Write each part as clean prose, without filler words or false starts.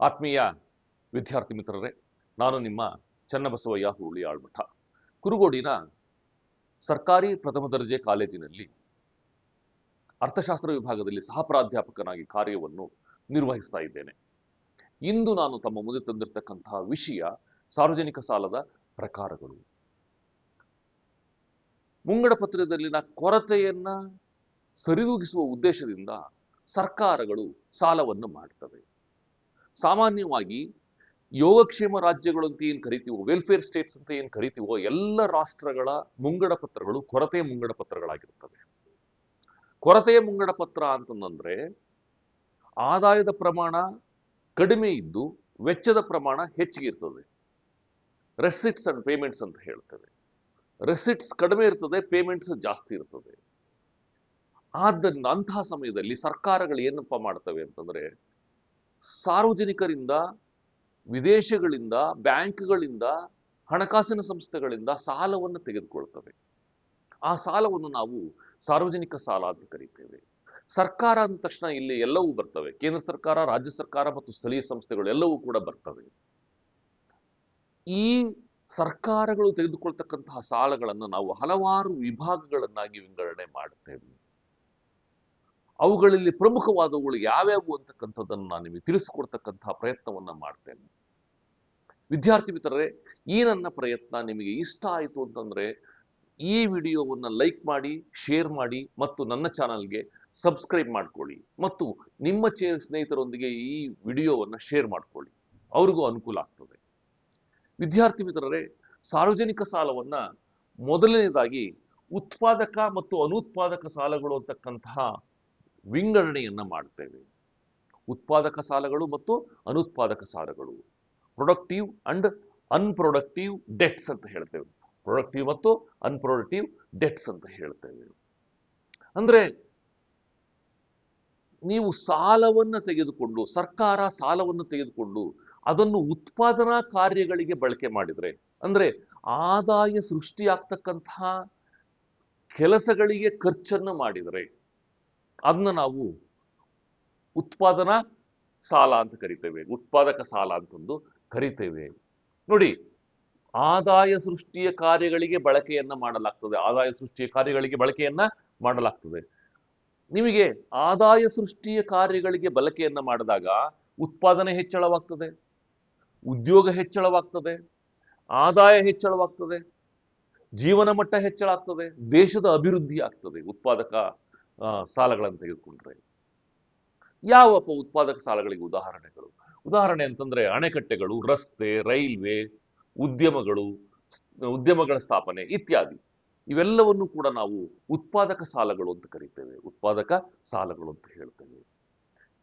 ಆತ್ಮೀಯ ವಿದ್ಯಾರ್ಥಿ ಮಿತ್ರರೇ, ನಾನು ನಿಮ್ಮ ಚನ್ನಬಸವಯ್ಯ ಹುರುಳಿ ಆಳ್ಮಠ. ಕುರುಗೋಡಿನ ಸರ್ಕಾರಿ ಪ್ರಥಮ ದರ್ಜೆ ಕಾಲೇಜಿನಲ್ಲಿ ಅರ್ಥಶಾಸ್ತ್ರ ವಿಭಾಗದಲ್ಲಿ ಸಹ ಪ್ರಾಧ್ಯಾಪಕನಾಗಿ ಕಾರ್ಯವನ್ನು ನಿರ್ವಹಿಸ್ತಾ ಇದ್ದೇನೆ. ಇಂದು ನಾನು ತಮ್ಮ ಮುಂದೆ ತಂದಿರತಕ್ಕಂತಹ ವಿಷಯ ಸಾರ್ವಜನಿಕ ಸಾಲದ ಪ್ರಕಾರಗಳು. ಮುಂಗಡ ಪತ್ರದಲ್ಲಿನ ಕೊರತೆಯನ್ನ ಸರಿದೂಗಿಸುವ ಉದ್ದೇಶದಿಂದ ಸರ್ಕಾರಗಳು ಸಾಲವನ್ನು ಮಾಡ್ತವೆ. ಸಾಮಾನ್ಯವಾಗಿ ಯೋಗಕ್ಷೇಮ ರಾಜ್ಯಗಳು ಅಂತ ಏನ್ ಕರಿತೀವೋ, ವೆಲ್ಫೇರ್ ಸ್ಟೇಟ್ಸ್ ಅಂತ ಏನ್ ಕರಿತೀವೋ, ಎಲ್ಲ ರಾಷ್ಟ್ರಗಳ ಮುಂಗಡ ಪತ್ರಗಳು ಕೊರತೆಯ ಮುಂಗಡ ಪತ್ರಗಳಾಗಿರುತ್ತವೆ. ಕೊರತೆಯ ಮುಂಗಡ ಪತ್ರ ಅಂತಂದ್ರೆ ಆದಾಯದ ಪ್ರಮಾಣ ಕಡಿಮೆ ಇದ್ದು ವೆಚ್ಚದ ಪ್ರಮಾಣ ಹೆಚ್ಚಿಗೆ ಇರ್ತದೆ. ರೆಸಿಟ್ಸ್ ಅಂಡ್ ಪೇಮೆಂಟ್ಸ್ ಅಂತ ಹೇಳ್ತೇವೆ. ರೆಸಿಟ್ಸ್ ಕಡಿಮೆ ಇರ್ತದೆ, ಪೇಮೆಂಟ್ಸ್ ಜಾಸ್ತಿ ಇರ್ತದೆ. ಆದ್ದರಿಂದ ಅಂತಹ ಸಮಯದಲ್ಲಿ ಸರ್ಕಾರಗಳು ಏನಪ್ಪಾ ಮಾಡ್ತವೆ ಅಂತಂದ್ರೆ, ಸಾರ್ವಜನಿಕರಿಂದ, ವಿದೇಶಗಳಿಂದ, ಬ್ಯಾಂಕ್ಗಳಿಂದ, ಹಣಕಾಸಿನ ಸಂಸ್ಥೆಗಳಿಂದ ಸಾಲವನ್ನು ತೆಗೆದುಕೊಳ್ತವೆ. ಆ ಸಾಲವನ್ನು ನಾವು ಸಾರ್ವಜನಿಕ ಸಾಲ ಅಂತ ಕರೀತೇವೆ. ಸರ್ಕಾರ ಅಂದ ತಕ್ಷಣ ಇಲ್ಲಿ ಎಲ್ಲವೂ ಬರ್ತವೆ. ಕೇಂದ್ರ ಸರ್ಕಾರ, ರಾಜ್ಯ ಸರ್ಕಾರ ಮತ್ತು ಸ್ಥಳೀಯ ಸಂಸ್ಥೆಗಳು ಎಲ್ಲವೂ ಕೂಡ ಬರ್ತವೆ. ಈ ಸರ್ಕಾರಗಳು ತೆಗೆದುಕೊಳ್ತಕ್ಕಂತಹ ಸಾಲಗಳನ್ನು ನಾವು ಹಲವಾರು ವಿಭಾಗಗಳನ್ನಾಗಿ ವಿಂಗಡಣೆ ಮಾಡುತ್ತೇವೆ. ಅವುಗಳಲ್ಲಿ ಪ್ರಮುಖವಾದವುಗಳು ಯಾವ್ಯಾವು ಅಂತಕ್ಕಂಥದ್ದನ್ನು ನಾನು ನಿಮಗೆ ತಿಳಿಸಿಕೊಡ್ತಕ್ಕಂತಹ ಪ್ರಯತ್ನವನ್ನ ಮಾಡ್ತೇನೆ. ವಿದ್ಯಾರ್ಥಿ ಮಿತ್ರರೇ, ಈ ನನ್ನ ಪ್ರಯತ್ನ ನಿಮಗೆ ಇಷ್ಟ ಆಯಿತು ಅಂತಂದ್ರೆ ಈ ವಿಡಿಯೋವನ್ನು ಲೈಕ್ ಮಾಡಿ, ಶೇರ್ ಮಾಡಿ ಮತ್ತು ನನ್ನ ಚಾನಲ್ಗೆ ಸಬ್ಸ್ಕ್ರೈಬ್ ಮಾಡ್ಕೊಳ್ಳಿ ಮತ್ತು ನಿಮ್ಮ ಸ್ನೇಹಿತರೊಂದಿಗೆ ಈ ವಿಡಿಯೋವನ್ನು ಶೇರ್ ಮಾಡ್ಕೊಳ್ಳಿ, ಅವ್ರಿಗೂ ಅನುಕೂಲ ಆಗ್ತದೆ. ವಿದ್ಯಾರ್ಥಿ ಮಿತ್ರರೇ, ಸಾರ್ವಜನಿಕ ಸಾಲವನ್ನ ಮೊದಲನೇದಾಗಿ ಉತ್ಪಾದಕ ಮತ್ತು ಅನುತ್ಪಾದಕ ಸಾಲಗಳು ಅಂತಕ್ಕಂತಹ ವಿಂಗಡಣೆಯನ್ನ ಮಾಡ್ತೇವೆ. ಉತ್ಪಾದಕ ಸಾಲಗಳು ಮತ್ತು ಅನುತ್ಪಾದಕ ಸಾಲಗಳು, ಪ್ರೊಡಕ್ಟಿವ್ ಅಂಡ್ ಅನ್ಪ್ರೊಡಕ್ಟಿವ್ ಡೆಟ್ಸ್ ಅಂತ ಹೇಳ್ತೇವೆ. ಪ್ರೊಡಕ್ಟಿವ್ ಮತ್ತು ಅನ್ಪ್ರೊಡಕ್ಟಿವ್ ಡೆಟ್ಸ್ ಅಂತ ಹೇಳ್ತೇವೆ. ಅಂದ್ರೆ ನೀವು ಸಾಲವನ್ನು ತೆಗೆದುಕೊಂಡು, ಸರ್ಕಾರ ಸಾಲವನ್ನು ತೆಗೆದುಕೊಂಡು ಅದನ್ನು ಉತ್ಪಾದನಾ ಕಾರ್ಯಗಳಿಗೆ ಬಳಕೆ ಮಾಡಿದ್ರೆ, ಅಂದ್ರೆ ಆದಾಯ ಸೃಷ್ಟಿಯಾಗ್ತಕ್ಕಂತಹ ಕೆಲಸಗಳಿಗೆ ಖರ್ಚನ್ನು ಮಾಡಿದರೆ ಅದನ್ನ ನಾವು ಉತ್ಪಾದನಾ ಸಾಲ ಅಂತ ಕರಿತೇವೆ, ಉತ್ಪಾದಕ ಸಾಲ ಅಂತಂದು ಕರಿತೇವೆ. ನೋಡಿ, ಆದಾಯ ಸೃಷ್ಟಿಯ ಕಾರ್ಯಗಳಿಗೆ ಬಳಕೆಯನ್ನ ಮಾಡಲಾಗ್ತದೆ. ಆದಾಯ ಸೃಷ್ಟಿಯ ಕಾರ್ಯಗಳಿಗೆ ಬಳಕೆಯನ್ನ ಮಾಡಲಾಗ್ತದೆ. ನಿಮಗೆ ಆದಾಯ ಸೃಷ್ಟಿಯ ಕಾರ್ಯಗಳಿಗೆ ಬಳಕೆಯನ್ನ ಮಾಡಿದಾಗ ಉತ್ಪಾದನೆ ಹೆಚ್ಚಳವಾಗ್ತದೆ, ಉದ್ಯೋಗ ಹೆಚ್ಚಳವಾಗ್ತದೆ, ಆದಾಯ ಹೆಚ್ಚಳವಾಗ್ತದೆ, ಜೀವನ ಮಟ್ಟ ಹೆಚ್ಚಳ ಆಗ್ತದೆ, ದೇಶದ ಅಭಿವೃದ್ಧಿ ಆಗ್ತದೆ. ಉತ್ಪಾದಕ ಸಾಲಗಳನ್ನು ತೆಗೆದುಕೊಂಡ್ರೆ ಯಾವಪ್ಪ ಉತ್ಪಾದಕ ಸಾಲಗಳಿಗೆ ಉದಾಹರಣೆಗಳು? ಉದಾಹರಣೆ ಅಂತಂದ್ರೆ ಅಣೆಕಟ್ಟೆಗಳು, ರಸ್ತೆ, ರೈಲ್ವೆ, ಉದ್ಯಮಗಳ ಸ್ಥಾಪನೆ ಇತ್ಯಾದಿ. ಇವೆಲ್ಲವನ್ನು ಕೂಡ ನಾವು ಉತ್ಪಾದಕ ಸಾಲಗಳು ಅಂತ ಕರಿತೇವೆ, ಉತ್ಪಾದಕ ಸಾಲಗಳು ಅಂತ ಹೇಳ್ತೇವೆ.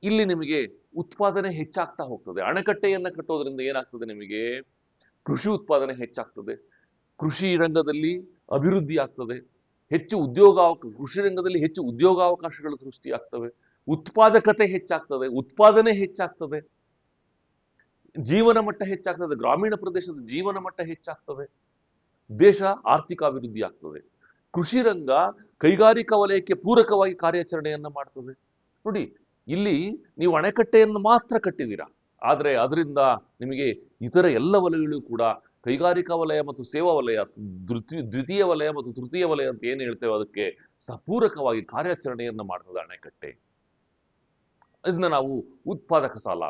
ಇಲ್ಲಿ ನಿಮಗೆ ಉತ್ಪಾದನೆ ಹೆಚ್ಚಾಗ್ತಾ ಹೋಗ್ತದೆ. ಅಣೆಕಟ್ಟೆಯನ್ನ ಕಟ್ಟೋದ್ರಿಂದ ಏನಾಗ್ತದೆ? ನಿಮಗೆ ಕೃಷಿ ಉತ್ಪಾದನೆ ಹೆಚ್ಚಾಗ್ತದೆ, ಕೃಷಿ ರಂಗದಲ್ಲಿ ಅಭಿವೃದ್ಧಿ ಆಗ್ತದೆ, ಕೃಷಿ ರಂಗದಲ್ಲಿ ಹೆಚ್ಚು ಉದ್ಯೋಗಾವಕಾಶಗಳು ಸೃಷ್ಟಿಯಾಗ್ತವೆ, ಉತ್ಪಾದಕತೆ ಹೆಚ್ಚಾಗ್ತದೆ, ಉತ್ಪಾದನೆ ಹೆಚ್ಚಾಗ್ತದೆ, ಜೀವನ ಮಟ್ಟ ಹೆಚ್ಚಾಗ್ತದೆ, ಗ್ರಾಮೀಣ ಪ್ರದೇಶದ ಜೀವನ ಮಟ್ಟ ಹೆಚ್ಚಾಗ್ತದೆ, ದೇಶ ಆರ್ಥಿಕ ಅಭಿವೃದ್ಧಿ ಆಗ್ತದೆ. ಕೃಷಿ ರಂಗ ಕೈಗಾರಿಕಾ ವಲಯಕ್ಕೆ ಪೂರಕವಾಗಿ ಕಾರ್ಯಾಚರಣೆಯನ್ನ ಮಾಡ್ತದೆ. ನೋಡಿ, ಇಲ್ಲಿ ನೀವು ಅಣೆಕಟ್ಟೆಯನ್ನು ಮಾತ್ರ ಕಟ್ಟಿದ್ದೀರಾ, ಆದ್ರೆ ಅದರಿಂದ ನಿಮಗೆ ಇತರ ಎಲ್ಲ ವಲಯಗಳು ಕೂಡ, ಕೈಗಾರಿಕಾ ವಲಯ ಮತ್ತು ಸೇವಾ ವಲಯ, ದ್ವಿತೀಯ ವಲಯ ಮತ್ತು ತೃತೀಯ ವಲಯ ಅಂತ ಏನ್ ಹೇಳ್ತೇವೆ, ಅದಕ್ಕೆ ಸಪೂರಕವಾಗಿ ಕಾರ್ಯಾಚರಣೆಯನ್ನ ಮಾಡ್ತದೆ ಅಣೆಕಟ್ಟೆ. ಇದನ್ನ ನಾವು ಉತ್ಪಾದಕ ಸಾಲ.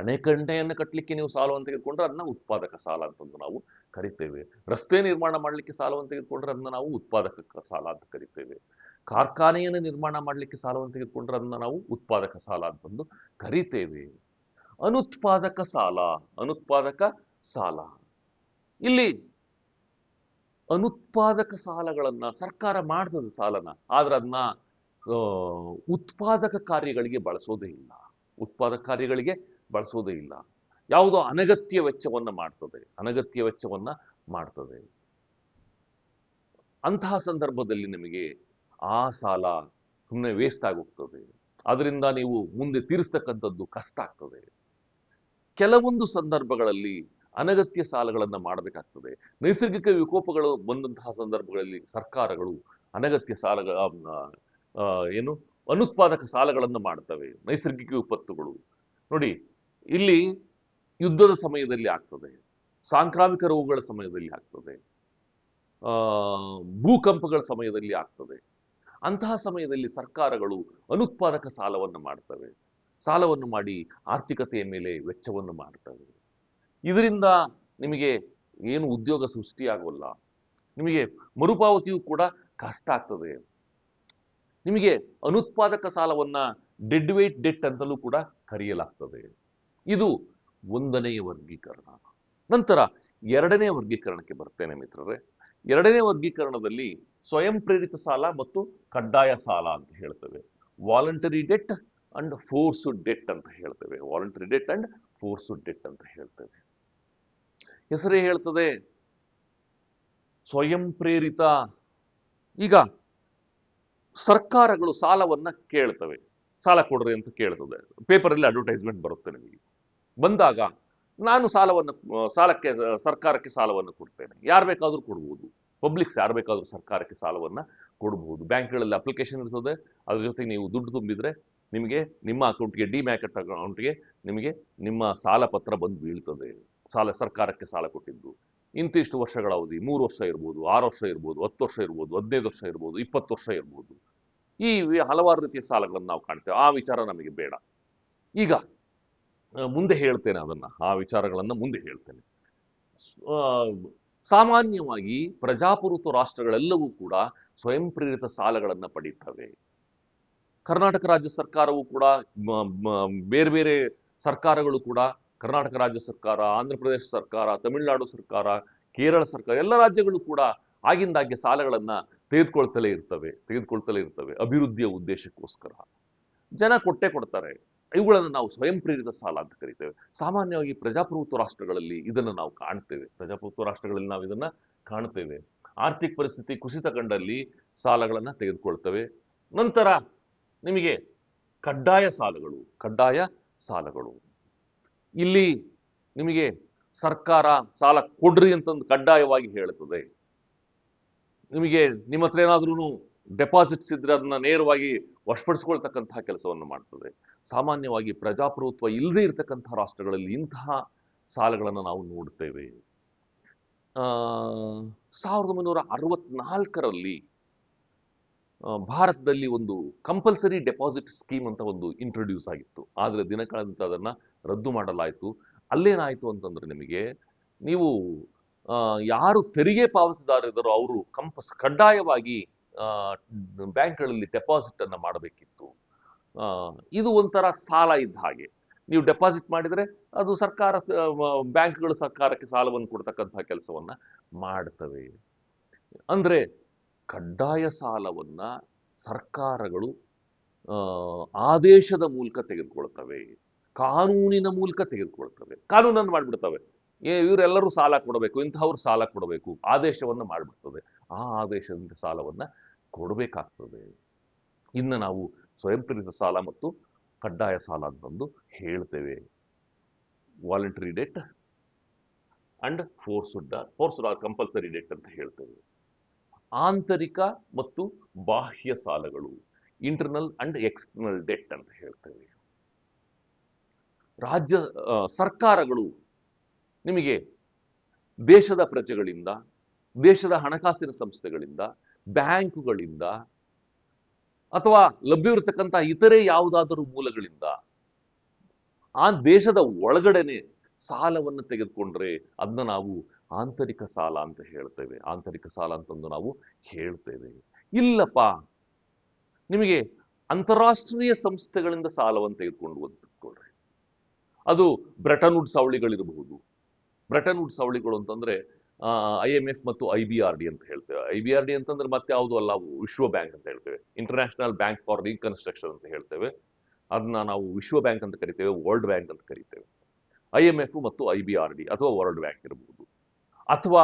ಅಣೆಕಟ್ಟೆಯನ್ನು ಕಟ್ಟಲಿಕ್ಕೆ ನೀವು ಸಾಲವನ್ನು ತೆಗೆದುಕೊಂಡ್ರೆ ಅದನ್ನ ಉತ್ಪಾದಕ ಸಾಲ ಅಂತಂದು ನಾವು ಕರಿತೇವೆ. ರಸ್ತೆ ನಿರ್ಮಾಣ ಮಾಡಲಿಕ್ಕೆ ಸಾಲವನ್ನು ತೆಗೆದುಕೊಂಡ್ರೆ ಅದನ್ನ ನಾವು ಉತ್ಪಾದಕ ಸಾಲ ಅಂತ ಕರಿತೇವೆ. ಕಾರ್ಖಾನೆಯನ್ನು ನಿರ್ಮಾಣ ಮಾಡಲಿಕ್ಕೆ ಸಾಲವನ್ನು ತೆಗೆದುಕೊಂಡ್ರೆ ಅದನ್ನ ನಾವು ಉತ್ಪಾದಕ ಸಾಲ ಅಂತಂದು ಕರಿತೇವೆ. ಅನುತ್ಪಾದಕ ಸಾಲ, ಅನುತ್ಪಾದಕ ಸಾಲ. ಇಲ್ಲಿ ಅನುತ್ಪಾದಕ ಸಾಲಗಳನ್ನ ಸರ್ಕಾರ ಮಾಡ್ತದೆ ಸಾಲನ, ಆದ್ರೆ ಅದನ್ನ ಉತ್ಪಾದಕ ಕಾರ್ಯಗಳಿಗೆ ಬಳಸೋದೇ ಇಲ್ಲ. ಉತ್ಪಾದಕ ಕಾರ್ಯಗಳಿಗೆ ಬಳಸೋದೇ ಇಲ್ಲ. ಯಾವುದೋ ಅನಗತ್ಯ ವೆಚ್ಚವನ್ನ ಮಾಡ್ತದೆ, ಅನಗತ್ಯ ವೆಚ್ಚವನ್ನ ಮಾಡ್ತದೆ. ಅಂತಹ ಸಂದರ್ಭದಲ್ಲಿ ನಿಮಗೆ ಆ ಸಾಲ ಸುಮ್ಮನೆ ವೇಸ್ಟ್ ಆಗೋಗ್ತದೆ. ಅದರಿಂದ ನೀವು ಮುಂದೆ ತೀರಿಸ್ತಕ್ಕಂಥದ್ದು ಕಷ್ಟ ಆಗ್ತದೆ. ಕೆಲವೊಂದು ಸಂದರ್ಭಗಳಲ್ಲಿ ಅನಗತ್ಯ ಸಾಲಗಳನ್ನ ಮಾಡಬೇಕಾಗ್ತದೆ. ನೈಸರ್ಗಿಕ ವಿಕೋಪಗಳು ಬಂದಂತಹ ಸಂದರ್ಭಗಳಲ್ಲಿ ಸರ್ಕಾರಗಳು ಅನಗತ್ಯ ಅನುತ್ಪಾದಕ ಸಾಲಗಳನ್ನು ಮಾಡ್ತವೆ. ನೈಸರ್ಗಿಕ ವಿಪತ್ತುಗಳು ನೋಡಿ, ಇಲ್ಲಿ ಯುದ್ಧದ ಸಮಯದಲ್ಲಿ ಆಗ್ತದೆ, ಸಾಂಕ್ರಾಮಿಕ ರೋಗಗಳ ಸಮಯದಲ್ಲಿ ಆಗ್ತದೆ, ಆ ಭೂಕಂಪಗಳ ಸಮಯದಲ್ಲಿ ಆಗ್ತದೆ. ಅಂತಹ ಸಮಯದಲ್ಲಿ ಸರ್ಕಾರಗಳು ಅನುತ್ಪಾದಕ ಸಾಲವನ್ನು ಮಾಡ್ತವೆ. ಸಾಲವನ್ನು ಮಾಡಿ ಆರ್ಥಿಕತೆಯ ಮೇಲೆ ವೆಚ್ಚವನ್ನು ಮಾಡ್ತವೆ. ಇದರಿಂದ ನಿಮಗೆ ಏನು ಉದ್ಯೋಗ ಸೃಷ್ಟಿಯಾಗೋಲ್ಲ, ನಿಮಗೆ ಮರುಪಾವತಿಯೂ ಕೂಡ ಕಷ್ಟ ಆಗ್ತದೆ. ನಿಮಗೆ ಅನುತ್ಪಾದಕ ಸಾಲವನ್ನ ಡೆಡ್ ವೇಟ್ ಡೆಟ್ ಅಂತಲೂ ಕೂಡ ಕರೆಯಲಾಗ್ತದೆ. ಇದು ಒಂದನೆಯ ವರ್ಗೀಕರಣ. ನಂತರ ಎರಡನೇ ವರ್ಗೀಕರಣಕ್ಕೆ ಬರ್ತೇನೆ ಮಿತ್ರರೇ. ಎರಡನೇ ವರ್ಗೀಕರಣದಲ್ಲಿ ಸ್ವಯಂ ಪ್ರೇರಿತ ಸಾಲ ಮತ್ತು ಕಡ್ಡಾಯ ಸಾಲ ಅಂತ ಹೇಳ್ತೇವೆ. Voluntary debt and forced debt ಅಂತ ಹೇಳ್ತೇವೆ. Voluntary debt and forced debt ಅಂತ ಹೇಳ್ತೇವೆ. ಹೆಸರೇ ಹೇಳ್ತದೆ ಸ್ವಯಂ ಪ್ರೇರಿತ. ಈಗ ಸರ್ಕಾರಗಳು ಸಾಲವನ್ನ ಕೇಳ್ತವೆ, ಸಾಲ ಕೊಡ್ರಿ ಅಂತ ಕೇಳ್ತದೆ. ಪೇಪರಲ್ಲಿ ಅಡ್ವರ್ಟೈಸ್ಮೆಂಟ್ ಬರುತ್ತೆ ನಿಮಗೆ. ಬಂದಾಗ ನಾನು ಸಾಲಕ್ಕೆ ಸರ್ಕಾರಕ್ಕೆ ಸಾಲವನ್ನು ಕೊಡ್ತೇನೆ. ಯಾರು ಬೇಕಾದ್ರೂ ಕೊಡ್ಬೋದು, ಪಬ್ಲಿಕ್ಸ್ ಯಾರು ಬೇಕಾದ್ರೂ ಸರ್ಕಾರಕ್ಕೆ ಸಾಲವನ್ನ ಕೊಡಬಹುದು. ಬ್ಯಾಂಕ್ಗಳಲ್ಲಿ ಅಪ್ಲಿಕೇಶನ್ ಇರ್ತದೆ, ಅದ್ರ ಜೊತೆಗೆ ನೀವು ದುಡ್ಡು ತುಂಬಿದ್ರೆ ನಿಮಗೆ ನಿಮ್ಮ ಅಕೌಂಟ್ಗೆ, ಡಿಮ್ಯಾಟ್ ಅಕೌಂಟ್ಗೆ ನಿಮಗೆ ನಿಮ್ಮ ಸಾಲ ಪತ್ರ ಬಂದು ಬೀಳ್ತದೆ. ಸರ್ಕಾರಕ್ಕೆ ಸಾಲ ಕೊಟ್ಟಿದ್ದು ಇಂತಿಷ್ಟು ವರ್ಷಗಳ ಅವಧಿ, 3 ವರ್ಷ ಇರ್ಬೋದು, 6 ವರ್ಷ ಇರ್ಬೋದು, 10 ವರ್ಷ ಇರ್ಬೋದು, 15 ವರ್ಷ ಇರ್ಬೋದು, 20 ವರ್ಷ ಇರ್ಬೋದು. ಈ ಹಲವಾರು ರೀತಿಯ ಸಾಲಗಳನ್ನು ನಾವು ಕಾಣ್ತೇವೆ. ಆ ವಿಚಾರ ನಮಗೆ ಬೇಡ. ಈಗ ಮುಂದೆ ಹೇಳ್ತೇನೆ ಅದನ್ನ, ಆ ವಿಚಾರಗಳನ್ನ ಮುಂದೆ ಹೇಳ್ತೇನೆ. ಸಾಮಾನ್ಯವಾಗಿ ಪ್ರಜಾಪ್ರಭುತ್ವ ರಾಷ್ಟ್ರಗಳೆಲ್ಲವೂ ಕೂಡ ಸ್ವಯಂ ಪ್ರೇರಿತ ಸಾಲಗಳನ್ನ ಪಡೀತವೆ. ಕರ್ನಾಟಕ ರಾಜ್ಯ ಸರ್ಕಾರವು ಕೂಡ, ಬೇರೆ ಬೇರೆ ಸರ್ಕಾರಗಳು ಕೂಡ, ಕರ್ನಾಟಕ ರಾಜ್ಯ ಸರ್ಕಾರ, ಆಂಧ್ರ ಪ್ರದೇಶ ಸರ್ಕಾರ, ತಮಿಳುನಾಡು ಸರ್ಕಾರ, ಕೇರಳ ಸರ್ಕಾರ, ಎಲ್ಲ ರಾಜ್ಯಗಳು ಕೂಡ ಆಗಿಂದಾಗ್ಗೆ ಸಾಲಗಳನ್ನ ತೆಗೆದುಕೊಳ್ತಲೇ ಇರ್ತವೆ ಅಭಿವೃದ್ಧಿಯ ಉದ್ದೇಶಕ್ಕೋಸ್ಕರ. ಜನ ಕೊಟ್ಟೇ ಕೊಡ್ತಾರೆ. ಇವುಗಳನ್ನು ನಾವು ಸ್ವಯಂ ಪ್ರೇರಿತ ಸಾಲ ಅಂತ ಕರಿತೇವೆ. ಸಾಮಾನ್ಯವಾಗಿ ಪ್ರಜಾಪ್ರಭುತ್ವ ರಾಷ್ಟ್ರಗಳಲ್ಲಿ ಇದನ್ನು ನಾವು ಕಾಣ್ತೇವೆ. ಆರ್ಥಿಕ ಪರಿಸ್ಥಿತಿ ಕುಸಿತ ಕಂಡಲ್ಲಿ ಸಾಲಗಳನ್ನ ತೆಗೆದುಕೊಳ್ತವೆ. ನಂತರ ನಿಮಗೆ ಕಡ್ಡಾಯ ಸಾಲಗಳು. ಇಲ್ಲಿ ನಿಮಗೆ ಸರ್ಕಾರ ಸಾಲ ಕೊಡ್ರಿ ಅಂತಂದು ಕಡ್ಡಾಯವಾಗಿ ಹೇಳುತ್ತದೆ. ನಿಮಗೆ ನಿಮ್ಮ ಹತ್ರ ಏನಾದ್ರೂ ಡೆಪಾಸಿಟ್ಸ್ ಇದ್ರೆ ಅದನ್ನ ನೇರವಾಗಿ ವಶಪಡಿಸ್ಕೊಳ್ತಕ್ಕಂತಹ ಕೆಲಸವನ್ನು ಮಾಡ್ತದೆ. ಸಾಮಾನ್ಯವಾಗಿ ಪ್ರಜಾಪ್ರಭುತ್ವ ಇಲ್ಲದೆ ಇರತಕ್ಕಂತಹ ರಾಷ್ಟ್ರಗಳಲ್ಲಿ ಇಂತಹ ಸಾಲಗಳನ್ನು ನಾವು ನೋಡ್ತೇವೆ. 1964ರಲ್ಲಿ ಭಾರತದಲ್ಲಿ ಒಂದು ಕಂಪಲ್ಸರಿ ಡೆಪಾಸಿಟ್ ಸ್ಕೀಮ್ ಅಂತ ಒಂದು ಇಂಟ್ರೊಡ್ಯೂಸ್ ಆಗಿತ್ತು. ಆದ್ರೆ ದಿನಕಳೆದಂತೆ ಅದನ್ನ ರದ್ದು ಮಾಡಲಾಯಿತು. ಅಲ್ಲೇನಾಯ್ತು ಅಂತಂದ್ರೆ, ನಿಮಗೆ ನೀವು ಯಾರು ತೆರಿಗೆ ಪಾವತಿದಾರರಿದ್ದಾರೋ ಅವರು ಕಡ್ಡಾಯವಾಗಿ ಬ್ಯಾಂಕ್ಗಳಲ್ಲಿ ಡೆಪಾಸಿಟ್ ಅನ್ನ ಮಾಡಬೇಕಿತ್ತು. ಇದು ಒಂಥರ ಸಾಲ ಇದ್ದ ಹಾಗೆ. ನೀವು ಡೆಪಾಸಿಟ್ ಮಾಡಿದ್ರೆ ಅದು ಬ್ಯಾಂಕ್ಗಳು ಸರ್ಕಾರಕ್ಕೆ ಸಾಲವನ್ನು ಕೊಡ್ತಕ್ಕಂತಹ ಕೆಲಸವನ್ನ ಮಾಡ್ತವೆ. ಅಂದ್ರೆ ಕಡ್ಡಾಯ ಸಾಲವನ್ನ ಸರ್ಕಾರಗಳು ಆದೇಶದ ಮೂಲಕ ತೆಗೆದುಕೊಳ್ತವೆ, ಕಾನೂನಿನ ಮೂಲಕ ತೆಗೆದುಕೊಳ್ತವೆ, ಕಾನೂನನ್ನು ಮಾಡ್ಬಿಡ್ತವೆ. ಇವರೆಲ್ಲರೂ ಸಾಲ ಕೊಡಬೇಕು, ಇಂತಹವ್ರು ಸಾಲ ಕೊಡಬೇಕು, ಆದೇಶವನ್ನ ಮಾಡ್ಬಿಡ್ತದೆ. ಆ ಆದೇಶದಿಂದ ಸಾಲವನ್ನ ಕೊಡಬೇಕಾಗ್ತದೆ. ಇನ್ನು ನಾವು ಸ್ವಯಂ ಪ್ರೇರಿತ ಸಾಲ ಮತ್ತು ಕಡ್ಡಾಯ ಸಾಲ ಅಂತಂದು ಹೇಳ್ತೇವೆ. Voluntary debt and forced or compulsory debt ಅಂತ ಹೇಳ್ತೇವೆ. ಆಂತರಿಕ ಮತ್ತು ಬಾಹ್ಯ ಸಾಲಗಳು, ಇಂಟರ್ನಲ್ ಅಂಡ್ ಎಕ್ಸ್ಟರ್ನಲ್ ಡೆಟ್ ಅಂತ ಹೇಳ್ತೇವೆ. ಸರ್ಕಾರಗಳು ನಿಮಗೆ ದೇಶದ ಪ್ರಜೆಗಳಿಂದ, ದೇಶದ ಹಣಕಾಸಿನ ಸಂಸ್ಥೆಗಳಿಂದ, ಬ್ಯಾಂಕುಗಳಿಂದ ಅಥವಾ ಲಭ್ಯವಿರತಕ್ಕಂತಹ ಇತರೆ ಯಾವುದಾದರೂ ಮೂಲಗಳಿಂದ ಆ ದೇಶದ ಒಳಗಡೆನೆ ಸಾಲವನ್ನು ತೆಗೆದುಕೊಂಡ್ರೆ ಅದನ್ನ ನಾವು ಆಂತರಿಕ ಸಾಲ ಅಂತ ಹೇಳ್ತೇವೆ. ಆಂತರಿಕ ಸಾಲ ಅಂತಂದು ನಾವು ಹೇಳ್ತೇವೆ. ಇಲ್ಲಪ್ಪ, ನಿಮಗೆ ಅಂತಾರಾಷ್ಟ್ರೀಯ ಸಂಸ್ಥೆಗಳಿಂದ ಸಾಲವನ್ನು ತೆಗೆದುಕೊಂಡ್ರಿ, ಅದು ಬ್ರೆಟನ್ ವುಡ್ಸ್ ಅವಳಿಗಳಿರಬಹುದು. ಬ್ರೆಟನ್ ವುಡ್ಸ್ ಅವಳಿಗಳು ಅಂತಂದ್ರೆ IMF ಮತ್ತು IBRD ಅಂತ ಹೇಳ್ತೇವೆ. IBRD ಅಂತಂದ್ರೆ ಮತ್ತೆ ಯಾವುದು ಅಲ್ಲ, ವಿಶ್ವ ಬ್ಯಾಂಕ್ ಅಂತ ಹೇಳ್ತೇವೆ. ಇಂಟರ್ನ್ಯಾಷನಲ್ ಬ್ಯಾಂಕ್ ಫಾರ್ ರೀಕನ್ಸ್ಟ್ರಕ್ಷನ್ ಅಂತ ಹೇಳ್ತೇವೆ. ಅದನ್ನ ನಾವು ವಿಶ್ವ ಬ್ಯಾಂಕ್ ಅಂತ ಕರಿತೇವೆ, ವರ್ಲ್ಡ್ ಬ್ಯಾಂಕ್ ಅಂತ ಕರಿತೇವೆ. IMF ಮತ್ತು IBRD ಅಥವಾ ವರ್ಲ್ಡ್ ಬ್ಯಾಂಕ್ ಇರಬಹುದು, ಅಥವಾ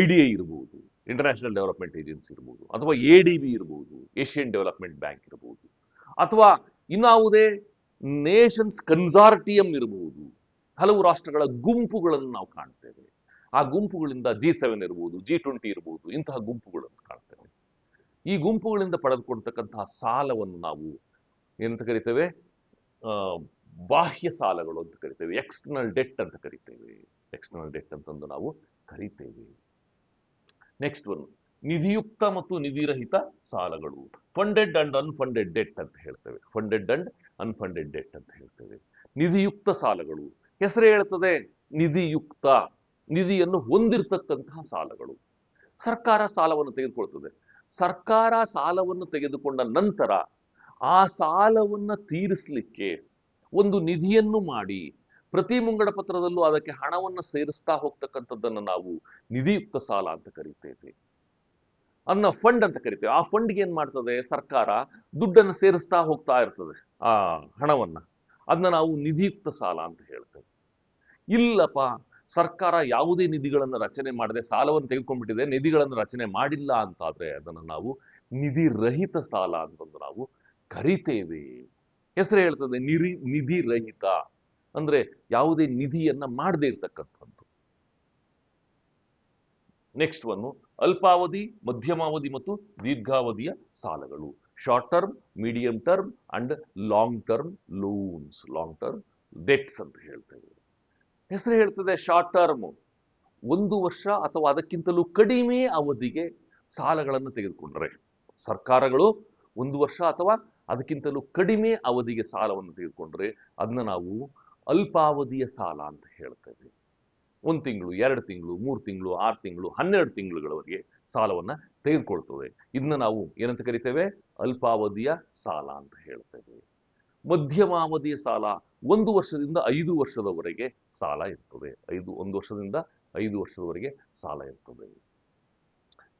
IDA ಇರಬಹುದು, ಇಂಟರ್ನ್ಯಾಷನಲ್ ಡೆವಲಪ್ಮೆಂಟ್ ಏಜೆನ್ಸಿ ಇರಬಹುದು, ಅಥವಾ ADB ಇರಬಹುದು, ಏಷ್ಯನ್ ಡೆವಲಪ್ಮೆಂಟ್ ಬ್ಯಾಂಕ್ ಇರಬಹುದು, ಅಥವಾ ಇನ್ನಾವುದೇ ನೇಷನ್ಸ್ ಕನ್ಸಾರ್ಟಿಯಂ ಇರಬಹುದು. ಹಲವು ರಾಷ್ಟ್ರಗಳ ಗುಂಪುಗಳನ್ನು ನಾವು ಕಾಣ್ತೇವೆ. ಆ ಗುಂಪುಗಳಿಂದ G7 ಇರಬಹುದು, G20 ಇರಬಹುದು, ಇಂತಹ ಗುಂಪುಗಳನ್ನು ಕಾಣ್ತೇವೆ. ಈ ಗುಂಪುಗಳಿಂದ ಪಡೆದುಕೊಳ್ತಕ್ಕಂತಹ ಸಾಲವನ್ನು ನಾವು ಏನಂತ ಕರಿತೇವೆ? ಬಾಹ್ಯ ಸಾಲಗಳು ಅಂತ ಕರಿತೇವೆ, ಎಕ್ಸ್ಟರ್ನಲ್ ಡೆಟ್ ಅಂತ ಕರಿತೇವೆ. ಎಕ್ಸ್ಟರ್ನಲ್ ಡೆಟ್ ಅಂತಂದು ನಾವು ಕರಿತೇವೆ. ನೆಕ್ಸ್ಟ್ ಒನ್, ನಿಧಿಯುಕ್ತ ಮತ್ತು ನಿಧಿರಹಿತ ಸಾಲಗಳು, ಫಂಡೆಡ್ ಅಂಡ್ ಅನ್ಫಂಡೆಡ್ ಡೆಟ್ ಅಂತ ಹೇಳ್ತೇವೆ. ಫಂಡೆಡ್ ಅಂಡ್ ಅನ್ಫಂಡೆಡ್ ಡೆಟ್ ಅಂತ ಹೇಳ್ತೇವೆ. ನಿಧಿಯುಕ್ತ ಸಾಲಗಳು, ಹೆಸರೇ ಹೇಳ್ತದೆ ನಿಧಿಯುಕ್ತ, ನಿಧಿಯನ್ನು ಹೊಂದಿರತಕ್ಕಂತಹ ಸಾಲಗಳು. ಸರ್ಕಾರ ಸಾಲವನ್ನು ತೆಗೆದುಕೊಳ್ತದೆ. ಸರ್ಕಾರ ಸಾಲವನ್ನು ತೆಗೆದುಕೊಂಡ ನಂತರ ಆ ಸಾಲವನ್ನ ತೀರಿಸಲಿಕ್ಕೆ ಒಂದು ನಿಧಿಯನ್ನು ಮಾಡಿ ಪ್ರತಿ ಮುಂಗಡ ಪತ್ರದಲ್ಲೂ ಅದಕ್ಕೆ ಹಣವನ್ನು ಸೇರಿಸ್ತಾ ಹೋಗ್ತಕ್ಕಂಥದ್ದನ್ನು ನಾವು ನಿಧಿಯುಕ್ತ ಸಾಲ ಅಂತ ಕರಿತೇವೆ. ಅದನ್ನ ಫಂಡ್ ಅಂತ ಕರಿತೇವೆ. ಆ ಫಂಡ್ಗೆ ಏನ್ ಮಾಡ್ತದೆ ಸರ್ಕಾರ, ದುಡ್ಡನ್ನು ಸೇರಿಸ್ತಾ ಹೋಗ್ತಾ ಇರ್ತದೆ ಆ ಹಣವನ್ನ. ಅದನ್ನ ನಾವು ನಿಧಿಯುಕ್ತ ಸಾಲ ಅಂತ ಹೇಳ್ತೇವೆ. ಇಲ್ಲಪ್ಪ, ಸರ್ಕಾರ ಯಾವುದೇ ನಿಧಿಗಳನ್ನು ರಚನೆ ಮಾಡದೆ ಸಾಲವನ್ನು ತೆಗೆದುಕೊಂಡ್ಬಿಟ್ಟಿದೆ, ನಿಧಿಗಳನ್ನು ರಚನೆ ಮಾಡಿಲ್ಲ ಅಂತಾದ್ರೆ ಅದನ್ನು ನಾವು ನಿಧಿರಹಿತ ಸಾಲ ಅಂತಂದು ನಾವು ಕರಿತೇವೆ. ಹೆಸರು ಹೇಳ್ತದೆ ನಿಧಿ ರಹಿತ, ಅಂದ್ರೆ ಯಾವುದೇ ನಿಧಿಯನ್ನ ಮಾಡದೇ ಇರ್ತಕ್ಕಂಥದ್ದು. ನೆಕ್ಸ್ಟ್ ಒನ್, ಅಲ್ಪಾವಧಿ, ಮಧ್ಯಮಾವಧಿ ಮತ್ತು ದೀರ್ಘಾವಧಿಯ ಸಾಲಗಳು, short term, medium term and long term loans, long term debts ಅಂತ ಹೇಳ್ತೇವೆ. ಹೆಸರು ಹೇಳ್ತದೆ ಶಾರ್ಟ್ ಟರ್ಮ್, 1 ವರ್ಷ ಅಥವಾ ಅದಕ್ಕಿಂತಲೂ ಕಡಿಮೆ ಅವಧಿಗೆ ಸಾಲಗಳನ್ನು ತೆಗೆದುಕೊಂಡ್ರೆ, ಸರ್ಕಾರಗಳು 1 ವರ್ಷ ಅಥವಾ ಅದಕ್ಕಿಂತಲೂ ಕಡಿಮೆ ಅವಧಿಗೆ ಸಾಲವನ್ನು ತೆಗೆದುಕೊಂಡ್ರೆ ಅದನ್ನ ನಾವು ಅಲ್ಪಾವಧಿಯ ಸಾಲ ಅಂತ ಹೇಳ್ತೇವೆ. 1 ತಿಂಗಳು, 2 ತಿಂಗಳು, 3 ತಿಂಗಳು, 6 ತಿಂಗಳು, 12 ತಿಂಗಳುಗಳವರೆಗೆ ಸಾಲವನ್ನ ತೆಗೆದುಕೊಳ್ತದೆ. ಇದನ್ನ ನಾವು ಏನಂತ ಕರಿತೇವೆ, ಅಲ್ಪಾವಧಿಯ ಸಾಲ ಅಂತ ಹೇಳ್ತೇವೆ. ಮಧ್ಯಮಾವಧಿಯ ಸಾಲ 1 ವರ್ಷದಿಂದ 5 ವರ್ಷದವರೆಗೆ ಸಾಲ ಇರ್ತದೆ. 1 ವರ್ಷದಿಂದ 5 ವರ್ಷದವರೆಗೆ ಸಾಲ ಇರ್ತದೆ.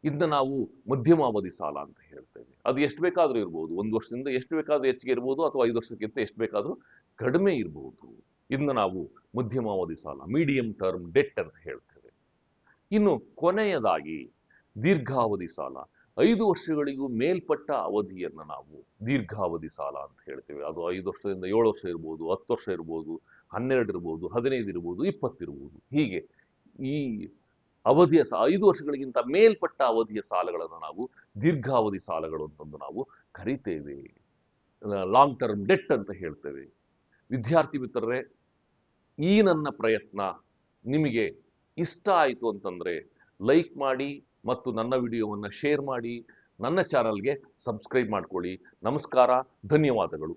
ಇದನ್ನ ನಾವು ಮಧ್ಯಮಾವಧಿ ಸಾಲ ಅಂತ ಹೇಳ್ತೇವೆ. ಅದು ಎಷ್ಟು ಬೇಕಾದ್ರೂ ಇರ್ಬೋದು, 1 ವರ್ಷದಿಂದ ಎಷ್ಟು ಬೇಕಾದ್ರೂ ಹೆಚ್ಚಿಗೆ ಇರ್ಬೋದು, ಅಥವಾ 5 ವರ್ಷಕ್ಕಿಂತ ಎಷ್ಟು ಬೇಕಾದ್ರೂ ಕಡಿಮೆ ಇರ್ಬೋದು. ಇದನ್ನ ನಾವು ಮಧ್ಯಮಾವಧಿ ಸಾಲ, ಮೀಡಿಯಂ ಟರ್ಮ್ ಡೆಟ್ ಅಂತ ಹೇಳ್ತೇವೆ. ಇನ್ನು ಕೊನೆಯದಾಗಿ ದೀರ್ಘಾವಧಿ ಸಾಲ, 5 ವರ್ಷಗಳಿಗೂ ಮೇಲ್ಪಟ್ಟ ಅವಧಿಯನ್ನ ನಾವು ದೀರ್ಘಾವಧಿ ಸಾಲ ಅಂತ ಹೇಳ್ತೇವೆ. ಅದು 5 ವರ್ಷದಿಂದ 7 ವರ್ಷ ಇರ್ಬೋದು, 10 ವರ್ಷ ಇರ್ಬೋದು, 12 ಇರ್ಬೋದು, 15 ಇರ್ಬೋದು, 20 ಇರ್ಬೋದು. ಹೀಗೆ ಈ ಅವಧಿಯ 5 ವರ್ಷಗಳಿಗಿಂತ ಮೇಲ್ಪಟ್ಟ ಅವಧಿಯ ಸಾಲಗಳನ್ನು ನಾವು ದೀರ್ಘಾವಧಿ ಸಾಲಗಳು ಅಂತಂದು ನಾವು ಕರಿತೇವೆ, ಲಾಂಗ್ ಟರ್ಮ್ ಡೆಟ್ ಅಂತ ಹೇಳ್ತೇವೆ. ವಿದ್ಯಾರ್ಥಿ ಮಿತ್ರರೇ, ಈ ನನ್ನ ಪ್ರಯತ್ನ ನಿಮಗೆ ಇಷ್ಟ ಆಯಿತು ಅಂತಂದ್ರೆ ಲೈಕ್ ಮಾಡಿ ಮತ್ತು ನನ್ನ ವಿಡಿಯೋವನ್ನು ಶೇರ್ ಮಾಡಿ, ನನ್ನ ಚಾನಲ್ಗೆ ಸಬ್ಸ್ಕ್ರೈಬ್ ಮಾಡ್ಕೊಳ್ಳಿ. ನಮಸ್ಕಾರ, ಧನ್ಯವಾದಗಳು.